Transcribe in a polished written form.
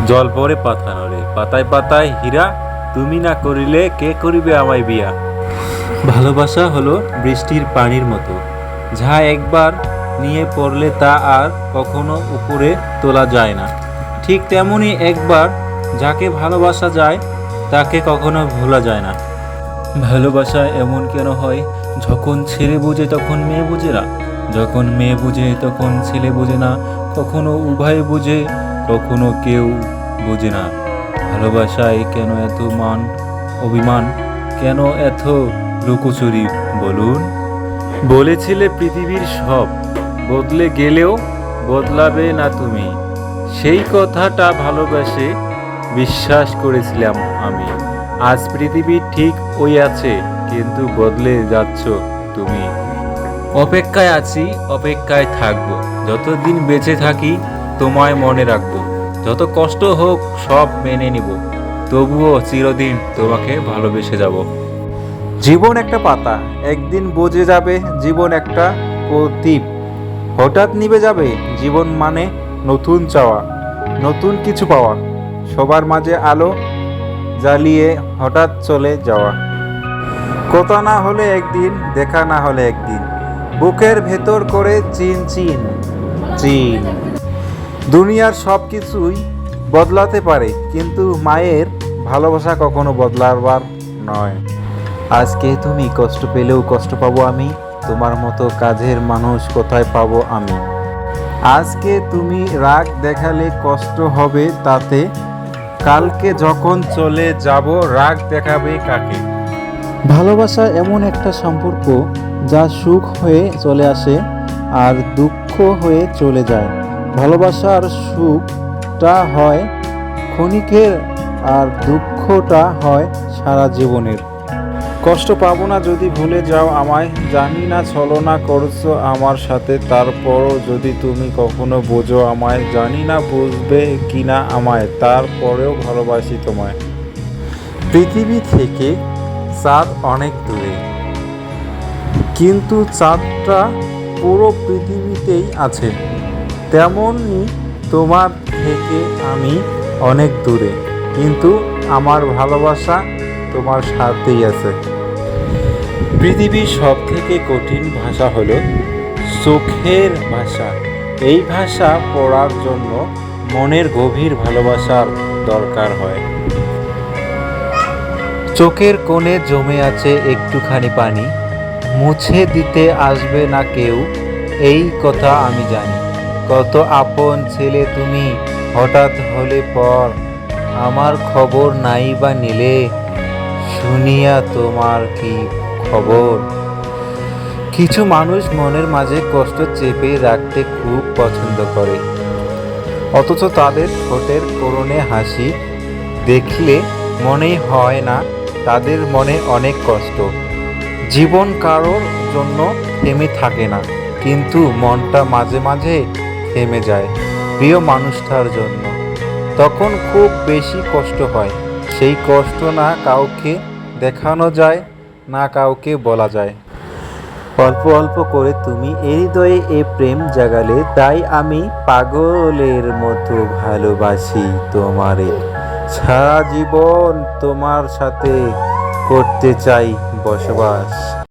জল পরে পাতা নড়ে, পাতায় পাতায় হীরা, তুমি না করিলে কে করিবে আমায় বিয়া। ভালোবাসা হলো বৃষ্টির পানির মতো, যা একবার নিয়ে পড়লে তা আর কখনো উপরে তোলা যায় না। ঠিক তেমনি একবার যাকে ভালোবাসা যায় তাকে কখনো ভোলা যায় না। ভালোবাসা এমন কেন হয়, যখন ছেলে বোঝে তখন মেয়ে বোঝে না, যখন মেয়ে বোঝে তখন ছেলে বোঝে না, কখনো উভয় বোঝে, কখনো কেউ বোঝে না। ভালোবাসায় কেন এত মান অভিমান, কেন এত লুকোচুরি বলুন? বলেছিলে পৃথিবীর সব বদলে গেলেও বদলাবে না তুমি, সেই কথাটা ভালোবেসে বিশ্বাস করেছিলাম আমি। আজ পৃথিবী ঠিক ওই আছে, কিন্তু বদলে যাচ্ছ তুমি। অপেক্ষায় আছি, অপেক্ষায় থাকবো, যতদিন বেঁচে থাকি তোমায় মনে রাখবো। যত কষ্ট হোক সব মেনে নিব, তবুও চিরদিন তোমাকে ভালোবেসে যাব। জীবন একটা পাতা, একদিন বুঝে যাবে জীবন একটা প্রদীপ। হঠাৎ নিভে যাবে জীবন মানে নতুন চাওয়া, নতুন কিছু পাওয়া, সবার মাঝে আলো জ্বালিয়ে হঠাৎ চলে যাওয়া। কথা না হলে একদিন, দেখা না হলে একদিন, বুকের ভেতর করে চিন চিন চিন। দুনিয়ার সব কিছুই বদলাতে পারে, কিন্তু মায়ের ভালোবাসা কখনো বদলাবার নয়। আজকে তুমি কষ্ট পেলেও কষ্ট পাবো আমি, তোমার মতো কাজের মানুষ কোথায় পাবো আমি। আজকে তুমি রাগ দেখালে কষ্ট হবে তাতে, কালকে যখন চলে যাব রাগ দেখাবে কাকে। ভালোবাসা এমন একটা সম্পর্ক যা সুখ হয়ে চলে আসে আর দুঃখ হয়ে চলে যায়। ভালোবাসার সুখটা হয় ক্ষণিকের আর দুঃখটা হয় সারা জীবনের। কষ্ট পাবো না যদি ভুলে যাও আমায়, জানি না ছলনা করছো আমার সাথে, তারপরও যদি তুমি কখনো বোঝো আমায়, জানি না বুঝবে কিনা আমায়, তারপরেও ভালোবাসি তোমায়। পৃথিবী থেকে চাঁদ অনেক দূরে, কিন্তু চাঁদটা পুরো পৃথিবীতেই আছে। তেমনি তোমার থেকে আমি অনেক দূরে, কিন্তু আমার ভালোবাসা তোমার সাথেই আছে। পৃথিবীর সব থেকে কঠিন ভাষা হলো চোখের ভাষা। এই ভাষা পড়ার জন্য মনের গভীর ভালোবাসার দরকার হয়। চোখের কোণে জমে আছে একটুখানি পানি, মুছে দিতে আসবে না কেউ, এই কথা আমি জানি। কত আপন ছেলে তুমি, হঠাৎ হলে পর, আমার খবর নাই বা নিলে, শুনিয়া তোমার কি খবর। কিছু মানুষ মনের মাঝে কষ্ট চেপে রাখতে খুব পছন্দ করে, অথচ তাদের ঠোঁটের কোণে হাসি দেখলে মনেই হয় না তাদের মনে অনেক কষ্ট। জীবন কারোর জন্য থেমে থাকে না, কিন্তু মনটা মাঝে মাঝে থেমে যায় প্রিয় মানুষটার জন্য। তখন খুব বেশি কষ্ট হয়, সেই কষ্ট না কাউকে দেখানো যায়, না কাউকে বলা যায়। অল্প অল্প করে তুমি এই হৃদয়ে এ প্রেম জাগালে, তাই আমি পাগলের মতো ভালোবাসি তোমারে। সারা জীবন তোমার সাথে করতে চাই বসবাস।